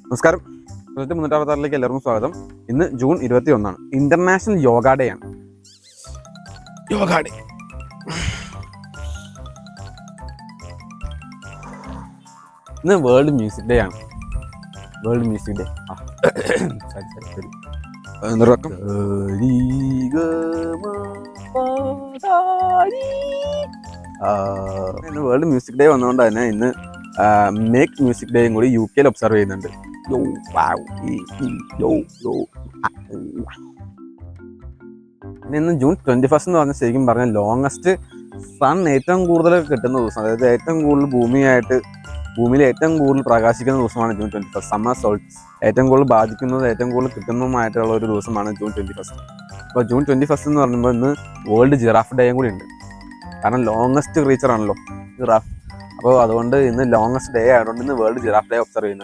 നമസ്കാരം. 366 എല്ലാവർക്കും സ്വാഗതം. ഇന്ന് ജൂൺ 21 ഇന്റർനാഷണൽ യോഗ ഡേ ആണ്. യോഗ ഡേ ഇന്ന് വേൾഡ് മ്യൂസിക് ഡേ ആണ്. വേൾഡ് മ്യൂസിക് ഡേ ഇന്ന് വേൾഡ് മ്യൂസിക് ഡേ വന്നതുകൊണ്ട് തന്നെ ഇന്ന് മേക്ക് മ്യൂസിക് ഡേയും കൂടി UK ഒബ്സർവ് ചെയ്യുന്നുണ്ട്. ഇന്ന് ജൂൺ 21 എന്ന് പറഞ്ഞാൽ ശരിക്കും പറഞ്ഞാൽ ലോങ്ങസ്റ്റ് സൺ ഏറ്റവും കൂടുതൽ കിട്ടുന്ന ദിവസം, അതായത് ഏറ്റവും കൂടുതൽ ഭൂമിയിൽ ഏറ്റവും കൂടുതൽ പ്രകാശിക്കുന്ന ദിവസമാണ് ജൂൺ 21. സമ്മർ സോൾസ്റ്റിസ് ഏറ്റവും കൂടുതൽ ബാധിക്കുന്നത്, ഏറ്റവും കൂടുതൽ കിട്ടുന്നതുമായിട്ടുള്ള ഒരു ദിവസമാണ് ജൂൺ 21. അപ്പോൾ ജൂൺ 21 എന്ന് പറയുമ്പോൾ ഇന്ന് വേൾഡ് ജിറാഫ് ഡേയും കൂടി ഉണ്ട്. കാരണം ലോങ്ങസ്റ്റ് ക്രീച്ചർ ആണല്ലോ ജിറാഫ്. അപ്പോൾ അതുകൊണ്ട് ഇന്ന് ലോങ്ങസ്റ്റ് ഡേ ആയതുകൊണ്ട് ഇന്ന് വേൾഡ് ജിറാഫ് ഡേ ഒബ്സർവ് ചെയ്യുന്നുണ്ട്.